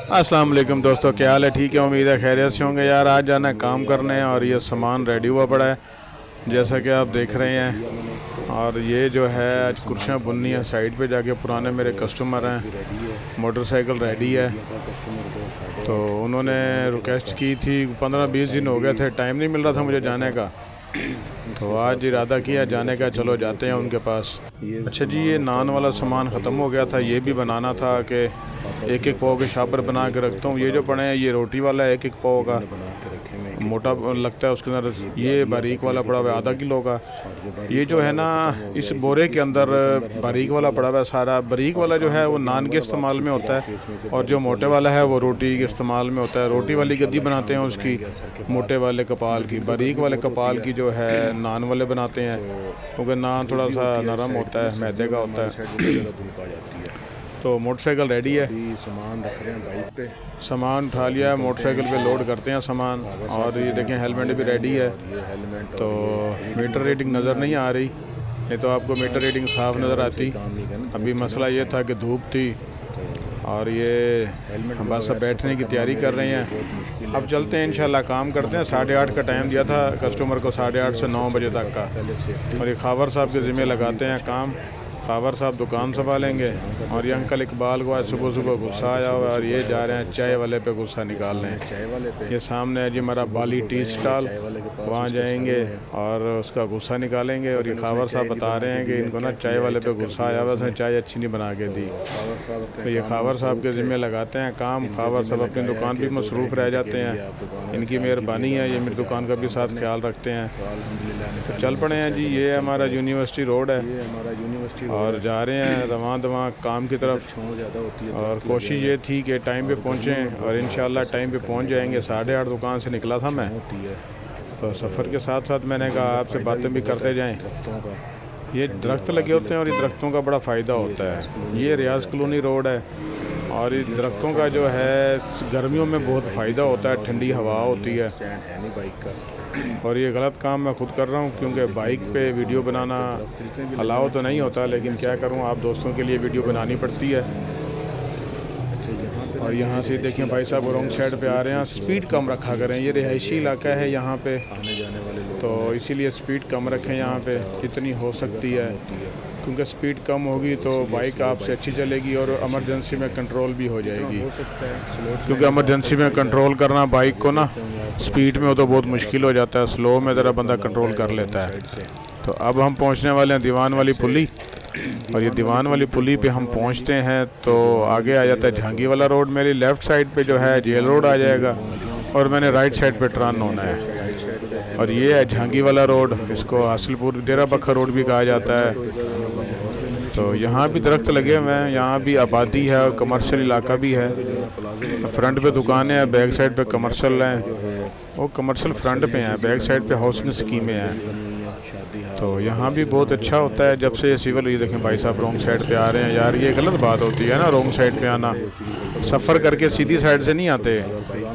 अस्सलाम वालेकुम दोस्तों, क्या हाल है? ठीक है, उम्मीद है खैरियत से होंगे। यार आज जाना है काम करने और ये सामान रेडी हुआ पड़ा है जैसा कि आप देख रहे हैं। और ये जो है आज कुर्सियाँ बुननी है साइड पे जाके। पुराने मेरे कस्टमर हैं, मोटरसाइकिल रेडी है तो उन्होंने रिक्वेस्ट की थी। 15-20 दिन हो गए थे, टाइम नहीं मिल रहा था मुझे जाने का, तो आज इरादा किया जाने का, चलो जाते हैं उनके पास। अच्छा जी, ये नान वाला सामान ख़त्म हो गया था, ये भी बनाना था कि एक एक पाव के शापर बना के रखता हूँ। ये जो पड़े हैं ये रोटी वाला है, एक एक पाव का मोटा लगता है उसके अंदर। ये बारीक वाला पड़ा हुआ है आधा किलो का। ये जो है ना इस बोरे के अंदर बारीक वाला पड़ा हुआ है सारा। बारीक वाला जो है वो नान के इस्तेमाल में होता है और जो मोटे वाला है वो रोटी के इस्तेमाल में होता है। रोटी वाली गद्दी बनाते हैं उसकी, मोटे वाले कपाल की। बारीक वाले कपाल की जो है नान वाले बनाते हैं, क्योंकि नान थोड़ा सा नरम होता है, मैदे का होता है। तो मोटरसाइकिल रेडी है, सामान रख रहे हैं बाइक पे, सामान उठा लिया है, मोटरसाइकिल पे लोड करते हैं सामान। और ये देखें हेलमेट भी रेडी है। तो मीटर रीडिंग नज़र नहीं आ रही, नहीं तो आपको मीटर रीडिंग साफ नज़र आती। अभी मसला ये था कि धूप थी और ये हम बस अब बैठने की तैयारी कर रहे हैं। अब चलते हैं इंशाल्लाह, काम करते हैं। 8:30 का टाइम दिया था कस्टमर को, 8:30 से 9 बजे तक का। और ये खावर साहब के ज़िम्मे लगाते हैं काम। खावर साहब दुकान संभालेंगे और ये अंकल इकबाल को आज सुबह सुबह गुस्सा आया हुआ है और ये जा रहे हैं चाय वाले पे गुस्सा निकाल रहे हैं। ये सामने है जी हमारा बाली टी स्टॉल, वहाँ जाएंगे और उसका गुस्सा निकालेंगे। और ये खावर साहब बता रहे हैं कि इनको ना चाय वाले पे गुस्सा आया हुआ, उसने चाय अच्छी नहीं बना के दी। तो ये खावर साहब के ज़िम्मे लगाते हैं काम। खावर साहब अपनी दुकान भी मसरूफ़ रह जाते हैं, इनकी मेहरबानी है, ये मेरी दुकान का भी साथ ख्याल रखते हैं। तो चल पड़े हैं जी, ये हमारा यूनिवर्सिटी रोड है और जा रहे हैं रवां दवां काम की तरफ। और कोशिश ये थी कि टाइम पे पहुँचें और इंशाल्लाह टाइम पे पहुँच जाएंगे। 8:30 दुकान से निकला था मैं, तो सफ़र के साथ साथ मैंने कहा आपसे बातें भी करते जाएं। ये दरख्त लगे होते हैं और ये दरख्तों का बड़ा फ़ायदा होता है। ये रियाज कॉलोनी रोड है और इस दरख्तों का जो है गर्मियों में बहुत फ़ायदा होता है, ठंडी हवा होती है। और ये गलत काम मैं खुद कर रहा हूँ, क्योंकि बाइक पे वीडियो बनाना अलाउ तो नहीं होता, लेकिन क्या करूँ, आप दोस्तों के लिए वीडियो बनानी पड़ती है। और यहाँ से देखिए भाई साहब रॉन्ग साइड पे आ रहे हैं। स्पीड कम रखा करें, ये रिहायशी इलाका है यहाँ पे, तो इसीलिए स्पीड कम रखें यहाँ पे जितनी हो सकती है, क्योंकि स्पीड कम होगी तो बाइक आपसे अच्छी चलेगी और इमरजेंसी में कंट्रोल भी हो जाएगी। क्योंकि इमरजेंसी में कंट्रोल करना बाइक को ना स्पीड में हो तो बहुत मुश्किल हो जाता है, स्लो में ज़रा बंदा कंट्रोल कर लेता है। तो अब हम पहुंचने वाले हैं दीवान वाली पुली, और ये दीवान वाली पुली पे हम पहुंचते हैं तो आगे आ जाता है जहांगी वाला रोड। मेरी लेफ़्ट साइड पे जो है जेल रोड आ जाएगा और मैंने राइट साइड पे टर्न होना है। और ये है जहांगी वाला रोड, इसको हासिलपुर देरा बखर रोड भी कहा जाता है। तो यहाँ भी दरख्त लगे हुए हैं, यहाँ भी आबादी है और कमर्शियल इलाका भी है। फ्रंट पे दुकानें हैं, बैक साइड पे कमर्शियल हैं। वो कमर्शियल फ्रंट पे हैं, बैक साइड पे हाउसिंग स्कीमें हैं। तो यहाँ भी बहुत अच्छा होता है जब से ये सिविल। ये देखें भाई साहब रॉन्ग साइड पे आ रहे हैं। यार ये गलत बात होती है ना, रॉन्ग साइड पे आना। सफ़र करके सीधी साइड से नहीं आते,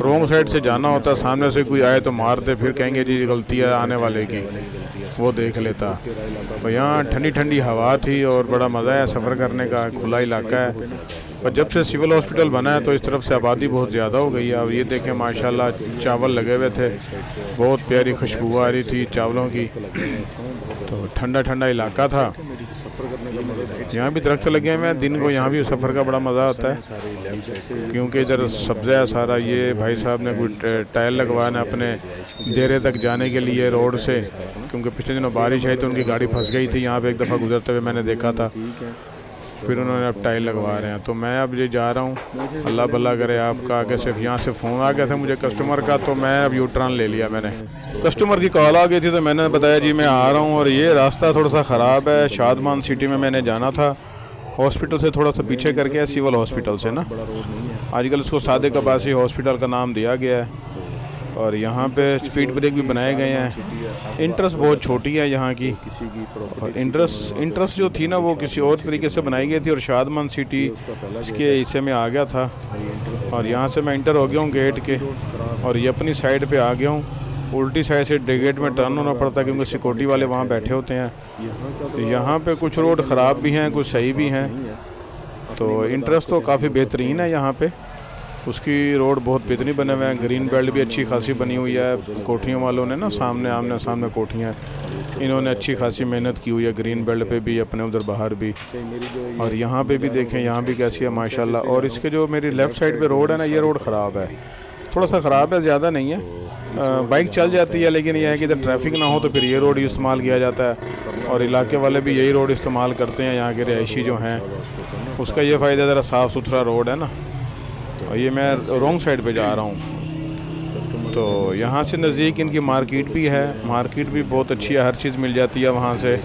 रॉन्ग साइड से जाना होता है। सामने से कोई आए तो मारते, फिर कहेंगे जी गलती है आने वाले की, वो देख लेता। तो यहाँ ठंडी ठंडी हवा थी और बड़ा मज़ा है सफ़र करने का, खुला इलाका है। और जब से सिविल हॉस्पिटल बना है तो इस तरफ से आबादी बहुत ज़्यादा हो गई है। अब ये देखें माशाल्लाह चावल लगे हुए थे, बहुत प्यारी खुशबू आ रही थी चावलों की। तो ठंडा ठंडा इलाका था, यहाँ भी दरख्त लगे हुए हैं। दिन को यहाँ भी सफ़र का बड़ा मज़ा आता है, क्योंकि इधर सब्ज़ा है सारा। ये भाई साहब ने कोई टायर लगवाना अपने डेरे तक जाने के लिए रोड से, क्योंकि पिछले दिनों बारिश आई तो उनकी गाड़ी फंस गई थी यहाँ पे, एक दफ़ा गुजरते हुए मैंने देखा था। फिर उन्होंने अब टाइल लगवा रहे हैं। तो मैं अब ये जा रहा हूँ, अल्लाह भला करे आपका। आगे सिर्फ यहाँ से फ़ोन आ गया था मुझे कस्टमर का, तो मैं अब यू टर्न ले लिया मैंने। कस्टमर की कॉल आ गई थी तो मैंने बताया जी मैं आ रहा हूँ। और ये रास्ता थोड़ा सा ख़राब है, शादमान सिटी में मैंने जाना था, हॉस्पिटल से थोड़ा सा पीछे करके, सिविल हॉस्पिटल से ना, आजकल इसको सादिक अब्बासी हॉस्पिटल का नाम दिया गया है। और यहाँ पे स्पीड ब्रेक भी बनाए गए हैं। इंट्रेस्ट बहुत छोटी है यहाँ की, और इंट्रेस्ट जो थी ना वो किसी और तरीके से बनाई गई थी, और शादमान सिटी इसके हिस्से में आ गया था। और यहाँ से मैं इंटर हो गया हूँ गेट के, और ये अपनी साइड पे आ गया हूँ। उल्टी साइड से गेट में टर्न होना पड़ता है, क्योंकि सिक्योरिटी वाले वहाँ बैठे होते हैं। तो यहाँ पे कुछ रोड ख़राब भी हैं, कुछ सही भी हैं। तो इंट्रेस्ट तो काफ़ी बेहतरीन है यहाँ पे। उसकी रोड बहुत बेहतरीन बने हुए हैं। ग्रीन बेल्ट भी अच्छी खासी बनी हुई है। कोठियों वालों ने ना सामने आमने सामने कोठियाँ, इन्होंने अच्छी खासी मेहनत की हुई है ग्रीन बेल्ट पे भी, अपने उधर बाहर भी। और यहाँ पे भी देखें, यहाँ भी कैसी है माशाल्लाह। और इसके जो मेरी लेफ़्ट साइड पे रोड है ना, ये रोड ख़राब है, थोड़ा सा ख़राब है, ज़्यादा नहीं है। बाइक चल जाती है, लेकिन यह है कि इधर ट्रैफिक ना हो तो फिर ये रोड इस्तेमाल किया जाता है। और इलाके वाले भी यही रोड इस्तेमाल करते हैं, यहाँ के रहायशी जो हैं। उसका ये फ़ायदा ज़रा साफ़ सुथरा रोड है ना। और ये मैं रॉन्ग साइड पे जा रहा हूँ। तो यहाँ से नज़दीक इनकी मार्केट भी है, मार्केट भी बहुत अच्छी है, हर चीज़ मिल जाती है वहाँ से,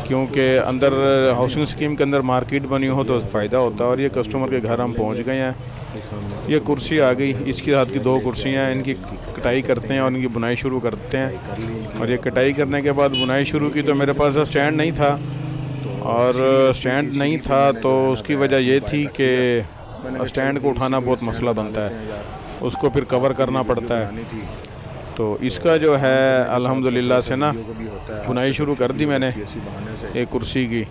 क्योंकि अंदर हाउसिंग स्कीम के अंदर मार्केट बनी हो तो फ़ायदा होता है। और ये कस्टमर के घर हम पहुँच गए हैं। ये कुर्सी आ गई, इसके साथ की 2 कुर्सियाँ हैं, इनकी कटाई करते हैं और इनकी बुनाई शुरू करते हैं। और ये कटाई करने के बाद बुनाई शुरू की तो मेरे पास स्टैंड नहीं था, और स्टैंड नहीं था तो उसकी वजह ये थी कि स्टैंड को उठाना बहुत मसला बनता है, उसको फिर कवर करना पड़ता है। तो इसका जो है अल्हम्दुलिल्लाह से ना बुनाई शुरू कर दी मैंने एक कुर्सी की।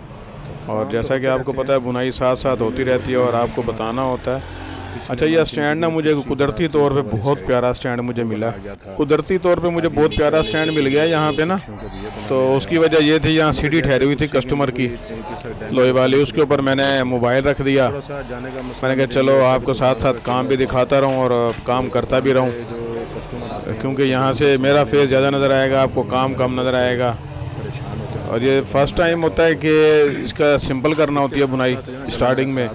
और जैसा कि आपको पता है बुनाई साथ साथ होती रहती है और आपको बताना होता है। अच्छा, यह स्टैंड ना मुझे कुदरती तौर पे बहुत प्यारा स्टैंड मुझे मिला, कुदरती तौर पे मुझे बहुत प्यारा स्टैंड मिल गया यहाँ पे ना। तो उसकी वजह ये थी, यहाँ सीढ़ी ठहरी हुई थी कस्टमर की लोहे वाली, उसके ऊपर मैंने मोबाइल रख दिया। मैंने कहा चलो आपको साथ साथ काम भी दिखाता रहूँ और काम करता भी रहूँ, क्योंकि यहाँ से मेरा फेस ज़्यादा नज़र आएगा, आपको काम कम नज़र आएगा। और ये फर्स्ट टाइम होता है कि इसका सिंपल करना होती है बुनाई स्टार्टिंग में,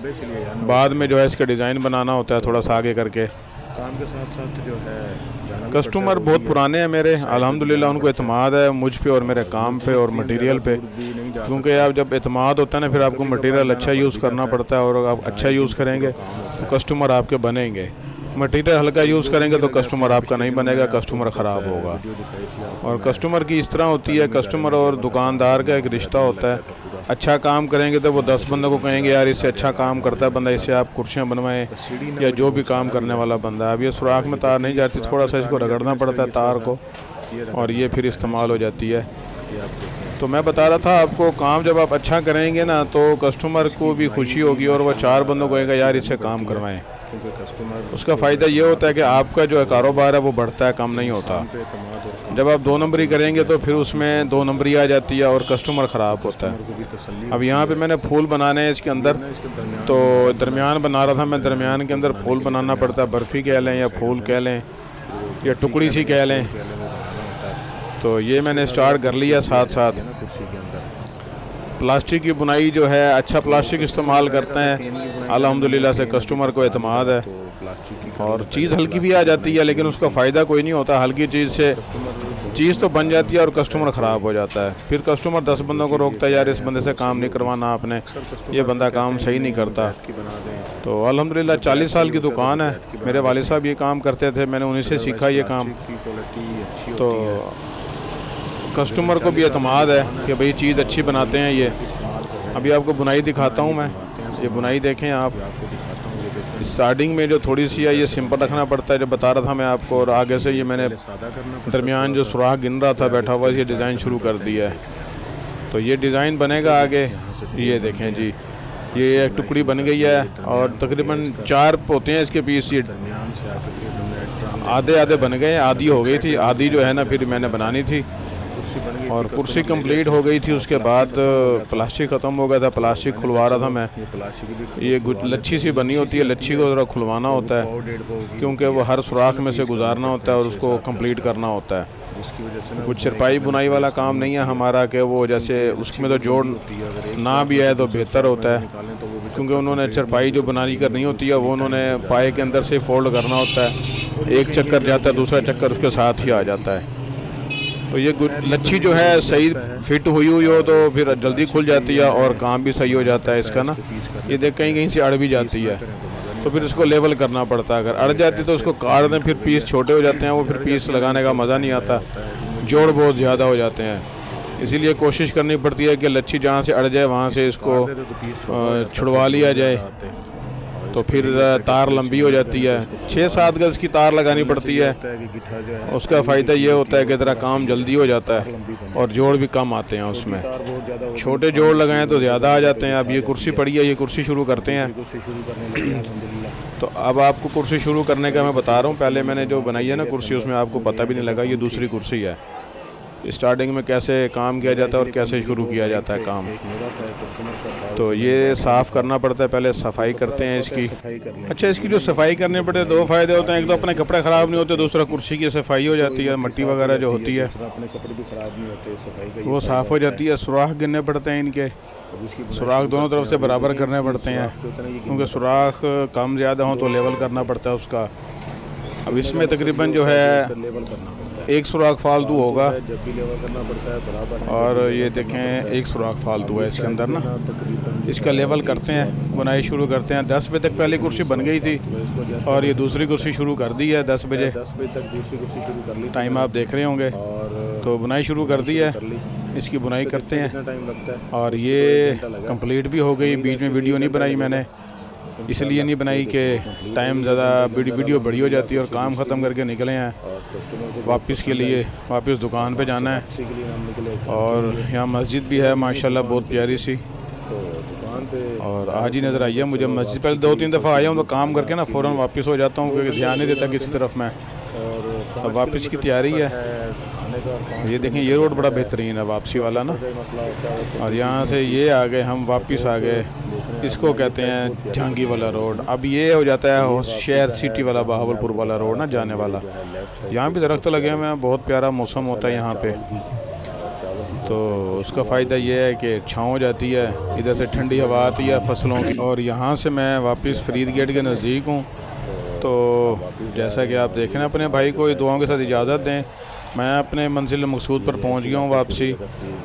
बाद में जो है इसका डिज़ाइन बनाना होता है थोड़ा सा आगे करके। काम के साथ साथ जो है कस्टमर बहुत पुराने हैं मेरे, अल्हम्दुलिल्लाह उनको एतमाद है मुझ पे और मेरे काम पे और मटेरियल पे। क्योंकि आप जब एतमाद होता है ना, फिर आपको मटेरियल अच्छा यूज़ करना पड़ता है, और आप अच्छा यूज़ करेंगे तो कस्टमर आपके बनेंगे। मटेरियल हल्का यूज़ करेंगे तो कस्टमर आपका नहीं बनेगा, कस्टमर ख़राब होगा। और कस्टमर की इस तरह होती है, कस्टमर और दुकानदार का एक रिश्ता होता है। अच्छा काम करेंगे तो वो 10 बंदों को कहेंगे यार इससे अच्छा काम करता है बंदा, इससे आप कुर्सियाँ बनवाएं, या जो भी काम करने वाला बंदा है। अब ये सुराख में तार नहीं जाती, थोड़ा सा इसको रगड़ना पड़ता है तार को, और ये फिर इस्तेमाल हो जाती है। तो मैं बता रहा था आपको, काम जब आप अच्छा करेंगे ना तो कस्टमर को भी खुशी होगी और वह 4 बंदों को कहेगा यार इससे काम करवाएं। उसका फ़ायदा ये होता है कि आपका जो है कारोबार है वो बढ़ता है, कम नहीं होता। जब आप 2 नंबरी करेंगे तो फिर उसमें 2 नंबरी आ जाती है और कस्टमर ख़राब होता है। अब यहाँ पे मैंने फूल बनाने हैं इसके अंदर, तो दरमियान बना रहा था मैं, दरमियान के अंदर फूल बनाना पड़ता है, बर्फ़ी कह लें या फूल कह लें या टुकड़ी सी कह लें। तो ये मैंने स्टार्ट कर लिया साथ साथ। प्लास्टिक की बुनाई जो है, अच्छा प्लास्टिक इस्तेमाल करते हैं, अल्हम्दुलिल्लाह से कस्टमर को एतमाद है। और चीज़ हल्की भी आ जाती है, लेकिन उसका फ़ायदा कोई नहीं होता। हल्की चीज़ से चीज़ तो बन जाती है और कस्टमर ख़राब हो जाता है। फिर कस्टमर 10 बंदों को रोकता है यार इस बंदे से काम नहीं करवाना आपने, ये बंदा काम सही नहीं करता। तो अल्हम्दुलिल्लाह 40 साल की दुकान है, मेरे वालिद साहब ये काम करते थे, मैंने उन्हीं से सीखा ये काम। तो कस्टमर को भी एतमाद है कि भाई चीज़ अच्छी बनाते हैं ये। अभी आपको बुनाई दिखाता हूँ मैं, ये बुनाई देखें आप। स्टार्टिंग में जो थोड़ी सी है ये सिंपल रखना पड़ता है, जो बता रहा था मैं आपको। और आगे से ये मैंने दरमियान जो सुराख गिन रहा था बैठा हुआ, ये डिज़ाइन शुरू कर दिया है। तो ये डिज़ाइन बनेगा आगे, ये देखें जी, ये एक टुकड़ी बन गई है और तकरीबन 4 होते हैं इसके पीस। ये आधे आधे बन गए, आधी हो गई थी, आधी जो है ना फिर मैंने बनानी थी। और कुर्सी कंप्लीट हो गई थी, उसके बाद प्लास्टिक ख़त्म हो गया था, प्लास्टिक खुलवा रहा था मैं। ये लच्छी सी बनी होती है, लच्छी को ज़रा खुलवाना होता है क्योंकि वो हर सुराख में से गुजारना होता है और उसको कंप्लीट करना होता है। कुछ चरपाई बुनाई वाला काम नहीं है हमारा कि वो जैसे उसमें तो जोड़ ना भी आए तो बेहतर होता है, क्योंकि उन्होंने चरपाई जो बनानी करनी होती है वो उन्होंने पाए के अंदर से फोल्ड करना होता है। एक चक्कर जाता है, दूसरा चक्कर उसके साथ ही आ जाता है। तो ये लच्छी जो है सही फिट हुई हो तो फिर जल्दी खुल जाती है और काम भी सही हो जाता है इसका ना। ये देख कहीं कहीं से अड़ भी जाती है तो फिर इसको लेवल करना पड़ता है। अगर अड़ जाती तो उसको काट दें, फिर पीस छोटे हो जाते हैं, वो फिर पीस लगाने का मज़ा नहीं आता, जोड़ बहुत ज़्यादा हो जाते हैं। इसीलिए कोशिश करनी पड़ती है कि लच्छी जहाँ से अड़ जाए वहाँ से इसको छुड़वा लिया जाए, तो फिर तार लंबी हो जाती है। 6-7 गज़ की तार लगानी पड़ती है। उसका फ़ायदा ये होता है कि ज़रा काम जल्दी हो जाता है और जोड़ भी कम आते हैं उसमें। छोटे जोड़ लगाएं तो ज़्यादा आ जाते हैं। अब ये कुर्सी पड़ी है, ये कुर्सी शुरू करते हैं। तो अब आपको कुर्सी शुरू करने का मैं बता रहा हूँ। पहले मैंने जो बनाई है ना कुर्सी, उसमें आपको पता भी नहीं लगा ये दूसरी कुर्सी है। स्टार्टिंग में कैसे काम किया जाता है और कैसे शुरू किया जाता है काम। तो ये साफ़ करना पड़ता है, पहले सफाई करते हैं इसकी। अच्छा, इसकी जो सफाई करने पड़ते हैं दो फ़ायदे होते हैं। एक तो अपने कपड़े ख़राब नहीं होते, दूसरा कुर्सी की सफाई हो जाती है, मट्टी वगैरह जो होती है अपने कपड़े भी ख़राब नहीं होते, सफाई का वो साफ़ हो जाती है। सुराख गिनने पड़ते हैं इनके, सुराख दोनों तरफ से बराबर करने पड़ते हैं, क्योंकि सुराख कम ज़्यादा हो तो लेवल करना पड़ता है उसका। अब इसमें तकरीबन जो है लेवल करना पड़ता है, एक सुराख फालतू होगा, जब भी लेवल करना पड़ता है बराबर। और ये देखें एक सुराख फालतू है इसके अंदर ना। तकरीबन इसका लेवल करते हैं, बुनाई शुरू करते हैं। 10 बजे तक पहली कुर्सी बन गई थी और ये दूसरी कुर्सी शुरू कर दी है 10 बजे। 10 बजे तक दूसरी कुर्सी शुरू कर ली, टाइम आप देख रहे होंगे। और तो बुनाई शुरू कर दी है, इसकी बुनाई करते हैं। कितना टाइम लगता है? और ये कंप्लीट भी हो गई। बीच में वीडियो नहीं बनाई मैंने, इसलिए नहीं बनाई कि टाइम ज़्यादा वीडियो बड़ी हो जाती है और काम ख़त्म करके निकले हैं वापस के लिए। वापस दुकान पे जाना है। इसी के लिए हम निकले थे। और यहाँ मस्जिद भी है माशाल्लाह, बहुत प्यारी सी। तो दुकान पे और आज ही नज़र आई है मुझे मस्जिद। पहले 2-3 दफ़ा आया हूँ तो काम करके ना फ़ौरन वापस हो जाता हूँ, क्योंकि ध्यान नहीं देता किसी तरफ मैं। और अब वापस की तैयारी है। खाने का ये देखें, ये रोड बड़ा बेहतरीन है वापसी वाला ना। मसला होता है। और यहाँ से ये आ गए हम, वापस आ गए। इसको कहते हैं झांगी वाला रोड। अब ये हो जाता है शहर सिटी वाला, बहावलपुर वाला रोड ना जाने वाला। यहाँ भी दरख्त लगे हुए हैं, बहुत प्यारा मौसम होता है यहाँ पे। तो उसका फ़ायदा ये है कि छाँव हो जाती है, इधर से ठंडी हवा आती है फसलों की। और यहाँ से मैं वापस फरीद गेट के नज़दीक हूँ। तो जैसा कि आप देखें ना, अपने भाई को दुआओं के साथ इजाज़त दें। मैं अपने मंजिल मकसूद पर पहुंच गया हूं वापसी।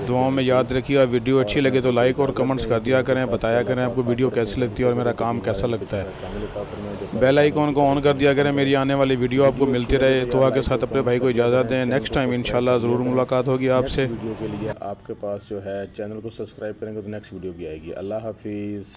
दुआओं में याद रखिए। वीडियो अच्छी लगे तो लाइक और कमेंट्स कर दिया करें, बताया करें आपको वीडियो कैसी लगती है और मेरा काम कैसा लगता है। बेल आइकॉन को ऑन कर दिया करें, मेरी आने वाली वीडियो आपको मिलती रहे। दुआ के साथ अपने भाई को इजाज़त दें। नेक्स्ट टाइम इंशाल्लाह ज़रूर मुलाकात होगी आपसे। वीडियो के लिए आपके पास जो है चैनल को सब्सक्राइब करेंगे तो नेक्स्ट वीडियो भी आएगी। अल्लाह हाफिज़।